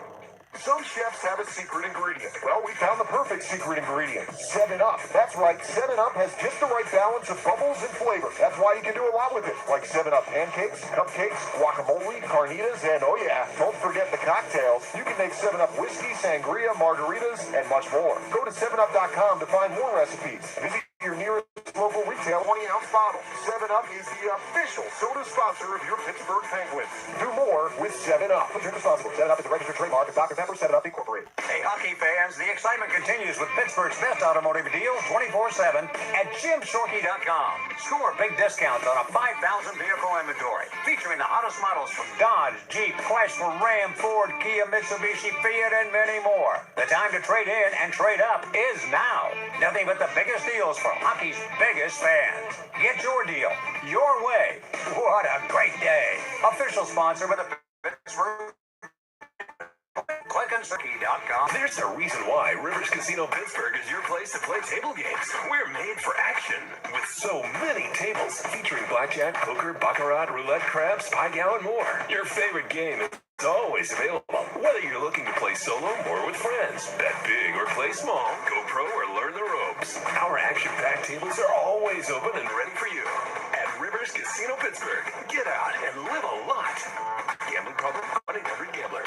Some chefs have a secret ingredient. Well, we found the perfect secret ingredient. 7-Up. That's right, 7-Up has just the right balance of bubbles and flavor. That's why you can do a lot with it. Like 7-Up pancakes, cupcakes, guacamole, carnitas, and oh yeah, don't forget the cocktails. You can make 7-Up whiskey, sangria, margaritas, and much more. Go to 7up.com to find more recipes. Visit your nearest local retail 20-ounce bottle. 7-Up is the official soda sponsor of your Pittsburgh Penguins. Do more with 7-Up. Drink responsibly. 7-Up is a registered trademark of Dr. Pepper 7-Up Incorporated. Hey, hockey fans, the excitement continues with Pittsburgh's best automotive deals 24/7 at JimShorkey.com. Score big discounts on a 5,000 vehicle inventory, featuring the hottest models from Dodge, Jeep, Chrysler, Ram, Ford, Kia, Mitsubishi, Fiat, and many more. The time to trade in and trade up is now. Nothing but the biggest deals for hockey's biggest fans. Get your deal your way. What a great day. Official sponsor of the Pittsburgh. ClickandSurkey.com. There's a reason why Rivers Casino Pittsburgh is your place to play table games. We're made for action with so many tables featuring blackjack, poker, baccarat, roulette, craps, pie-gow, and more. Your favorite game is always available. Whether you're looking to play solo or with friends, bet big or play small, go pro or learn the ropes. Our action-packed tables are always open and ready for you. At Rivers Casino Pittsburgh, get out and live a lot. Gambling problem? 1-800-GAMBLER.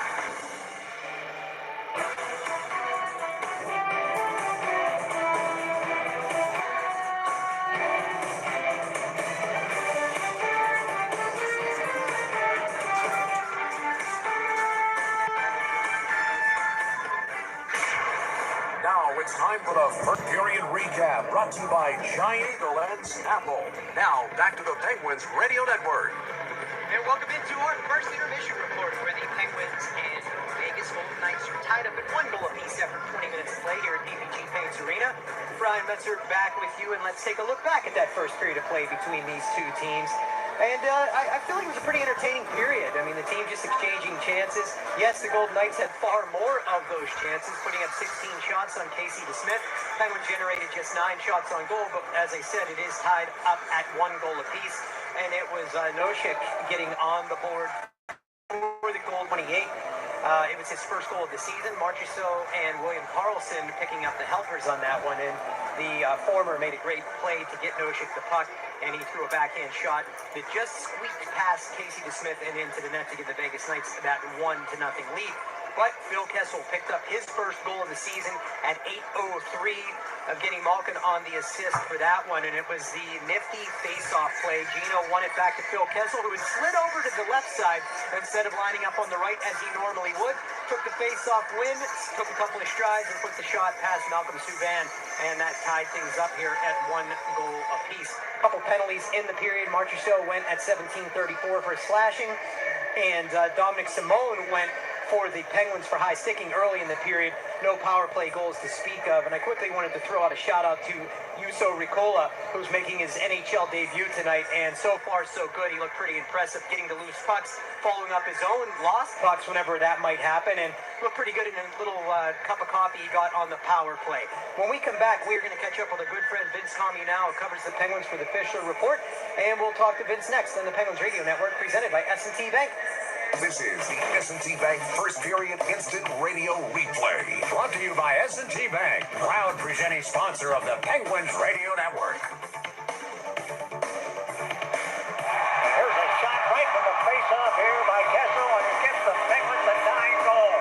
It's time for the first period recap, brought to you by Giant Eagle and Snapple. Now, back to the Penguins Radio Network. And welcome into our first intermission report, where the Penguins and Vegas Golden Knights are tied up at 1 goal apiece after 20 minutes of play here at VGK Paints Arena. Brian Metzer back with you, and let's take a look back at that first period of play between these two teams. And I feel like it was a pretty entertaining period. I mean, the team just exchanging chances. Yes, the Golden Knights had far more of those chances, putting up 16 shots on Casey DeSmith. Penguins generated just 9 shots on goal, but as I said, it is tied up at 1 goal apiece. And it was Nosek getting on the board for the goal, 28. It was his first goal of the season. Marchessault and William Karlsson picking up the helpers on that one, and the former made a great play to get Nosek the puck, and he threw a backhand shot that just squeaked past Casey DeSmith and into the net to give the Vegas Knights that 1-0 lead. But Phil Kessel picked up his first goal of the season at 8:03 of getting Malkin on the assist for that one, and it was the nifty face-off play. Gino won it back to Phil Kessel, who had slid over to the left side instead of lining up on the right as he normally would. Took the face-off win, took a couple of strides, and put the shot past Malcolm Subban, and that tied things up here at 1 goal apiece. A couple penalties in the period. Marchessault went at 17:34 for slashing, and Dominic Simone went for the Penguins for high sticking early in the period. No power play goals to speak of. And I quickly wanted to throw out a shout out to Juuso Riikola, who's making his NHL debut tonight. And so far, so good. He looked pretty impressive getting the loose pucks, following up his own lost pucks whenever that might happen. And looked pretty good in a little cup of coffee he got on the power play. When we come back, we're going to catch up with our good friend Vince Tommy now, who covers the Penguins for the Fisher Report. And we'll talk to Vince next on the Penguins Radio Network, presented by S&T Bank. This is the S&T Bank First Period Instant Radio Replay. Brought to you by S&T Bank, proud presenting sponsor of the Penguins Radio Network. There's a shot right from the face-off here by Kessel, and it gets the Penguins a 9-goal.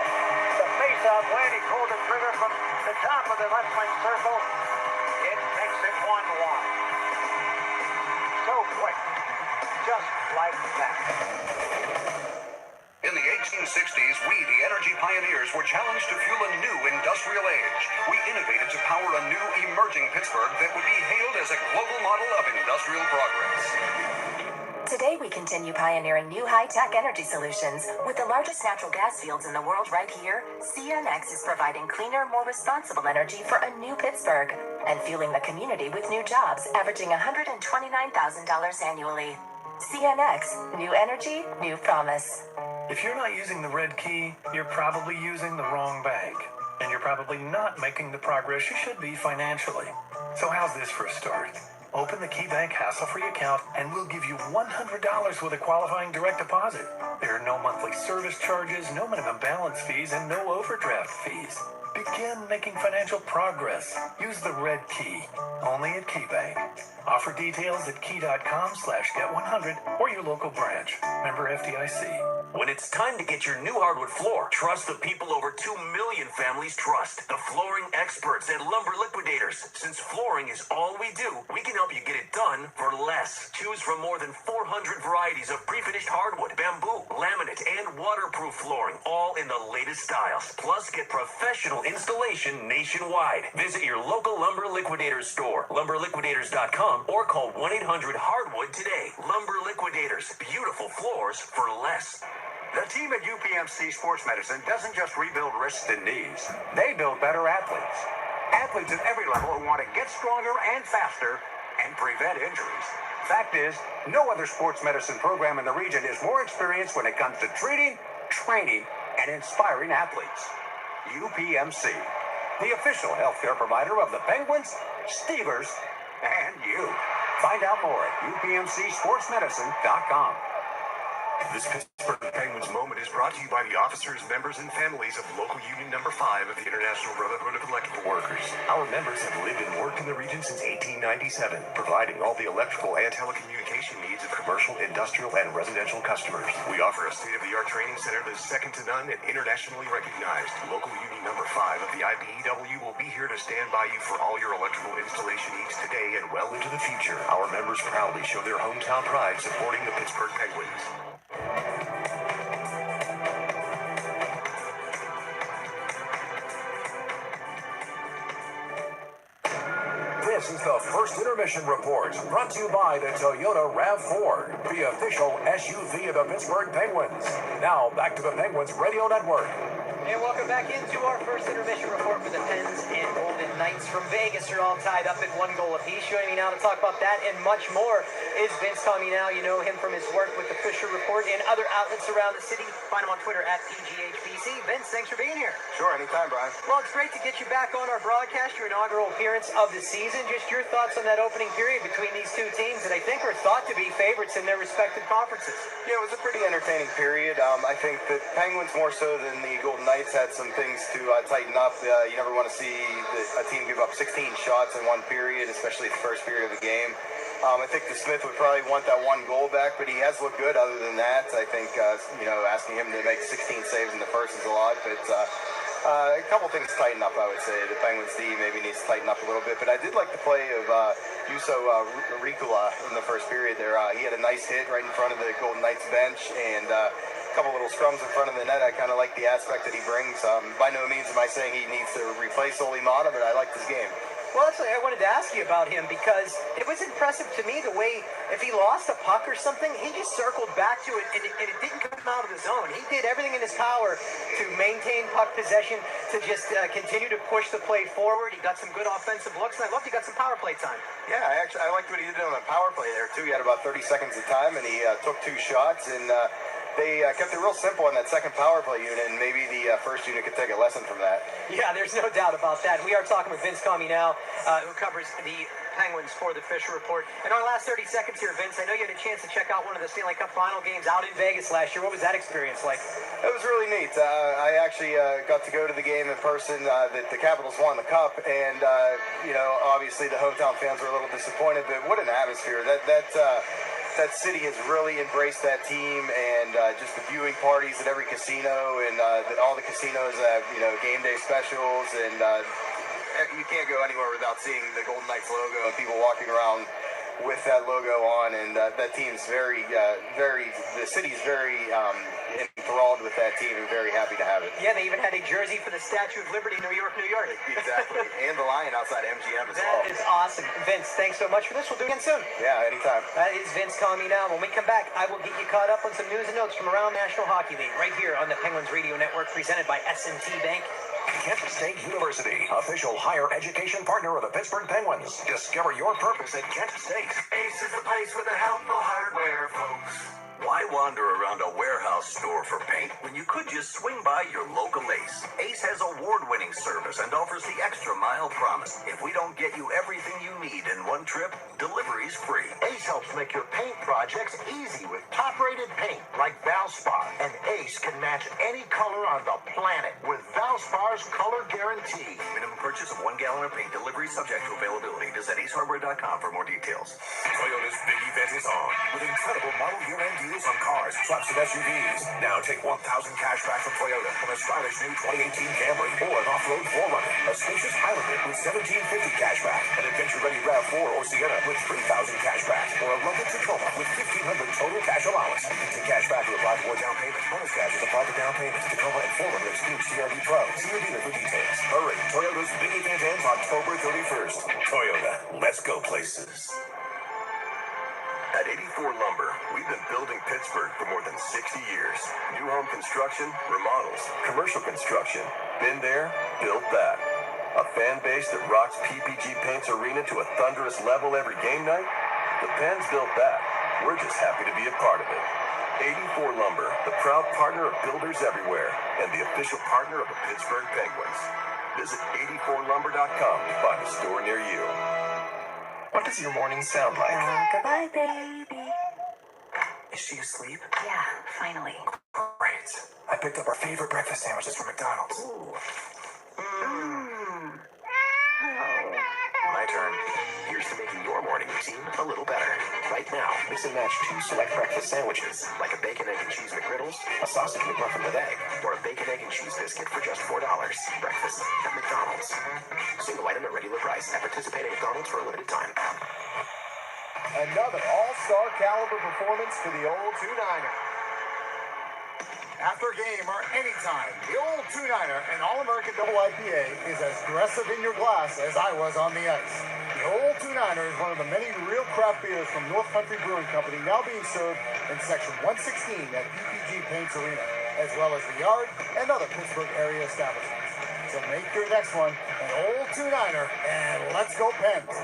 The face-off when he pulled the trigger from the top of the left wing circle. It makes it 1-1. So quick, just like that. In the 1860s, we, the energy pioneers, were challenged to fuel a new industrial age. We innovated to power a new emerging Pittsburgh that would be hailed as a global model of industrial progress. Today, we continue pioneering new high-tech energy solutions. With the largest natural gas fields in the world right here, CNX is providing cleaner, more responsible energy for a new Pittsburgh and fueling the community with new jobs averaging $129,000 annually. CNX, new energy, new promise. If you're not using the red key, you're probably using the wrong bank. And you're probably not making the progress you should be financially. So how's this for a start? Open the KeyBank hassle-free account and we'll give you $100 with a qualifying direct deposit. There are no monthly service charges, no minimum balance fees, and no overdraft fees. Begin making financial progress. Use the red key. Only at KeyBank. Offer details at key.com/get100 or your local branch. Member FDIC. When it's time to get your new hardwood floor, trust the people over 2 million families trust. The flooring experts at Lumber Liquidators. Since flooring is all we do, we can help you get it done for less. Choose from more than 400 varieties of pre-finished hardwood, bamboo, laminate, and waterproof flooring, all in the latest styles. Plus, get professional installation nationwide. Visit your local Lumber Liquidators store, lumberliquidators.com, or call 1-800-HARDWOOD today. Lumber Liquidators. Beautiful floors for less. The team at UPMC Sports Medicine doesn't just rebuild wrists and knees. They build better athletes. Athletes at every level who want to get stronger and faster and prevent injuries. Fact is, no other sports medicine program in the region is more experienced when it comes to treating, training, and inspiring athletes. UPMC, the official healthcare provider of the Penguins, Steelers, and you. Find out more at upmcsportsmedicine.com. This Pittsburgh Penguins moment is brought to you by the officers, members, and families of Local Union Number 5 of the International Brotherhood of Electrical Workers. Our members have lived and worked in the region since 1897, providing all the electrical and telecommunication needs of commercial, industrial, and residential customers. We offer a state-of-the-art training center that is second to none and internationally recognized. Local Union Number 5 of the IBEW will be here to stand by you for all your electrical installation needs today and well into the future. Our members proudly show their hometown pride supporting the Pittsburgh Penguins. This is the First Intermission Report, brought to you by the Toyota RAV4, the official SUV of the Pittsburgh Penguins. Now, back to the Penguins Radio Network. And welcome back into our first intermission report for the Pens and Golden Knights from Vegas. Are all tied up at 1 goal apiece. Joining me now to talk about that and much more is Vince Now. You know him from his work with the Fisher Report and other outlets around the city. Find him on Twitter at PGHBC. Vince, thanks for being here. Sure, anytime, Brian. Well, it's great to get you back on our broadcast, your inaugural appearance of the season. Just your thoughts on that opening period between these two teams that I think are thought to be favorites in their respective conferences. Yeah, it was a pretty entertaining period. I think that Penguins more so than the Golden Knights had some things to tighten up. You never want to see a team give up 16 shots in one period, especially the first period of the game. I think the Smith would probably want that one goal back, but he has looked good other than that. I think, asking him to make 16 saves in the first is a lot, but a couple things to tighten up, I would say. The Penguins D maybe needs to tighten up a little bit, but I did like the play of Juuso Riikola in the first period there. He had a nice hit right in front of the Golden Knights bench, and couple little scrums in front of the net. I kind of like the aspect that he brings. By no means am I saying he needs to replace Olimata, but I like this game. Well, actually, I wanted to ask you about him because it was impressive to me the way, if he lost a puck or something, he just circled back to it and it didn't come out of the zone. He did everything in his power to maintain puck possession, to just continue to push the play forward. He got some good offensive looks, and I loved he got some power play time. Yeah, I liked what he did on the power play there, too. He had about 30 seconds of time, and he took 2 shots, and they kept it real simple on that second power play unit, and maybe the first unit could take a lesson from that. Yeah, there's no doubt about that. We are talking with Vince now, who covers the Penguins for the Fisher Report. In our last 30 seconds here, Vince, I know you had a chance to check out one of the Stanley Cup final games out in Vegas last year. What was that experience like? It was really neat. I actually got to go to the game in person. The Capitals won the Cup, and, obviously the hometown fans were a little disappointed, but what an atmosphere. That city has really embraced that team, and just the viewing parties at every casino, and all the casinos have game day specials, and you can't go anywhere without seeing the Golden Knights logo and people walking around with that logo on, and that team's the city's very enthralled with that team and very happy to have it. Yeah, they even had a jersey for the Statue of Liberty, New York, New York. Exactly. And the lion outside MGM as well. That is awesome. Vince, thanks so much for this. We'll do it again soon. Yeah, anytime. That is Vince calling me now. When we come back, I will get you caught up on some news and notes from around National Hockey League right here on the Penguins Radio Network, presented by S&T Bank. Kent State University, official higher education partner of the Pittsburgh Penguins. Discover your purpose at Kent State. Ace is the place with the helpful hardware, folks. Why wander around a warehouse store for paint when you could just swing by your local Ace? Ace has award-winning service and offers the extra mile promise. If we don't get you everything you need in one trip, delivery's free. Ace helps make your paint projects easy with top-rated paint like Valspar. And Ace can match any color on the planet with Valspar's color guarantee. Minimum purchase of 1 gallon of paint. Delivery subject to availability. Visit acehardware.com for more details. Toyota's big event is on with incredible model year-end deals on cars, trucks, and SUVs. Now take $1,000 cash back from Toyota on a stylish new 2018 Camry or an off-road 4Runner, a spacious Highlander with $1,750 cash back, an adventure-ready RAV4 or Sienna with $3,000 cash back, or a rugged Tacoma with $1,500 total cash allowance. Take cash back to apply for down payment. Bonus cash is applied to down payment. Tacoma and 4Runner excludes TRD Pro. See your dealer for details. Hurry! Toyota's big event ends October 31st. Toyota, let's go places. At 84 Lumber, we've been building Pittsburgh for more than 60 years. New home construction, remodels, commercial construction. Been there, built that. A fan base that rocks PPG Paint's arena to a thunderous level every game night? The Pens built that. We're just happy to be a part of it. 84 Lumber, the proud partner of builders everywhere and the official partner of the Pittsburgh Penguins. Visit 84lumber.com to find a store near you. What does your morning sound like? Goodbye, baby. Is she asleep? Yeah, finally. Great. I picked up our favorite breakfast sandwiches from McDonald's. My turn. Here's to making your morning routine a little better. Right now, mix and match 2 select breakfast sandwiches, like a bacon, egg, and cheese McGriddles, a sausage McMuffin with egg, or a bacon, egg, and cheese biscuit for just $4. Breakfast at McDonald's. Single item at regular price at participating McDonald's for a limited time. Another all-star caliber performance for the old 2-9er. After a game or anytime, the old 2-9er, an All-American Double IPA, is as aggressive in your glass as I was on the ice. The old 2-9er is one of the many real craft beers from North Country Brewing Company now being served in Section 116 at PPG Paints Arena, as well as the Yard and other Pittsburgh area establishments. So make your next one an old 2-9er, and let's go Pens!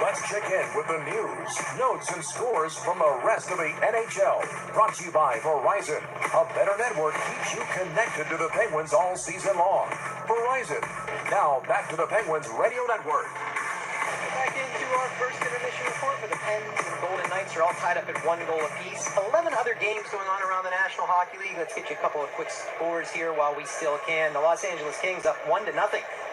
Let's check in with the news, notes, and scores from the rest of the NHL. Brought to you by Verizon. A better network keeps you connected to the Penguins all season long. Verizon. Now back to the Penguins Radio Network. Back into our first intermission report, where the Pens and Golden Knights are all tied up at 1 goal apiece. 11 other games going on around the National Hockey League. Let's get you a couple of quick scores here while we still can. The Los Angeles Kings up 1-0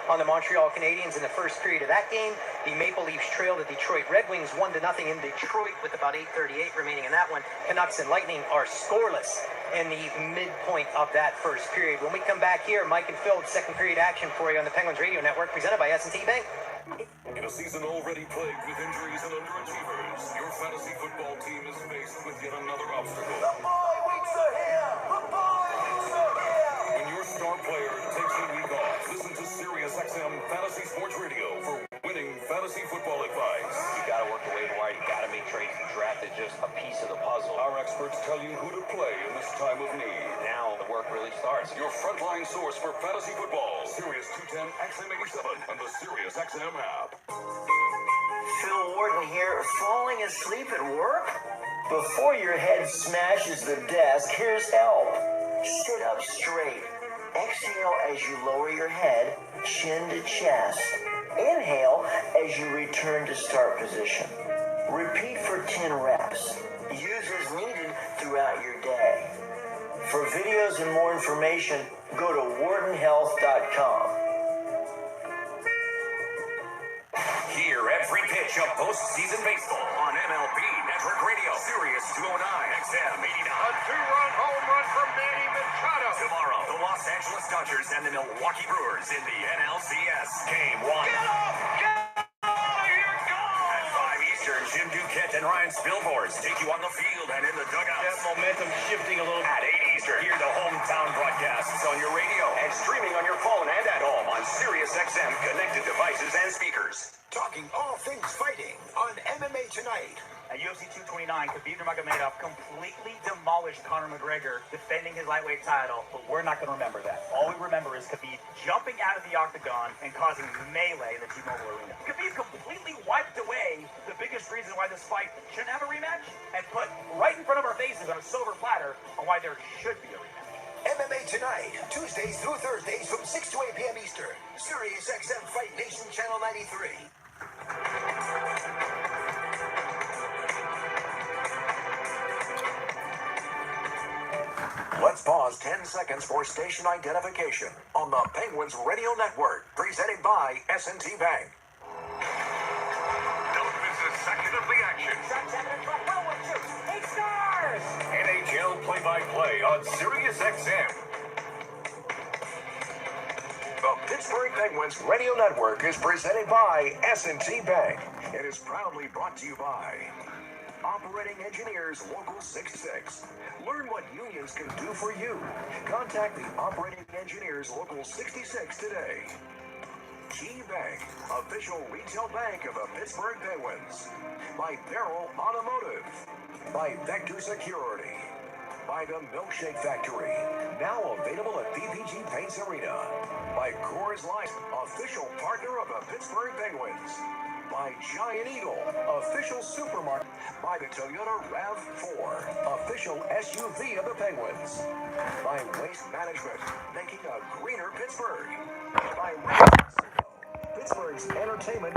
on the Montreal Canadiens in the first period of that game. The Maple Leafs trail the Detroit Red Wings 1-0 in Detroit with about 8:38 remaining in that one. Canucks and Lightning are scoreless in the midpoint of that first period. When we come back here, Mike and Phil, second period action for you on the Penguins Radio Network, presented by S&T Bank. In a season already plagued with injuries and underachievers, your fantasy football team is faced with yet another obstacle. The bye weeks are here! The bye weeks are here! When your star player takes a week off, listen to SiriusXM Fantasy Sports Radio for winning fantasy football advice. You gotta work the waiver wire, you gotta make trades. The draft is just a piece of the puzzle. Our experts tell you who to play in this time of need. Now the work really starts. Your frontline source for fantasy football, Sirius 210 XM87 and the SiriusXM app. Phil Wharton here, falling asleep at work? Before your head smashes the desk, here's help. Sit up straight. Exhale as you lower your head, chin to chest. Inhale as you return to start position. Repeat for 10 reps. Use as needed throughout your day. For videos and more information, go to whartonhealth.com. Hear every pitch of postseason baseball on MLB Network Radio, Sirius 209, XM 89. A 2-run home run from Manny Machado. Tomorrow, the Los Angeles Dodgers and the Milwaukee Brewers in the NLCS. Game 1. Get up! Jim Duquette and Ryan Spilborns take you on the field and in the dugout. That momentum shifting a little. At 8 Eastern, hear the hometown broadcasts on your radio and streaming on your phone and at home on SiriusXM connected devices and speakers. Talking all things fighting on MMA Tonight. At UFC 229, Khabib Nurmagomedov completely demolished Conor McGregor defending his lightweight title, but we're not going to remember that. All we remember is Khabib jumping out of the octagon and causing melee in the T-Mobile Arena. Khabib completely wiped away the biggest reason why this fight shouldn't have a rematch and put right in front of our faces on a silver platter on why there should be a rematch. MMA Tonight, Tuesdays through Thursdays from 6 to 8 p.m. Eastern. SiriusXM Fight Nation Channel 93. Let's pause 10 seconds for station identification on the Penguins Radio Network, presented by S&T Bank. Don't miss a second of the action. NHL play-by-play on SiriusXM. The Pittsburgh Penguins Radio Network is presented by S&T Bank and is proudly brought to you by Operating Engineers Local 66. Learn what unions can do for you. Contact the Operating Engineers Local 66 today. Key Bank, official retail bank of the Pittsburgh Penguins. By Barrel Automotive. By Vector Security. By the Milkshake Factory, now available at VGK Paints Arena. By Coors Light, official partner of the Pittsburgh Penguins. By Giant Eagle, official supermarket. By the Toyota RAV4, official SUV of the Penguins. By Waste Management, making a greener Pittsburgh. By Pittsburgh's entertainment.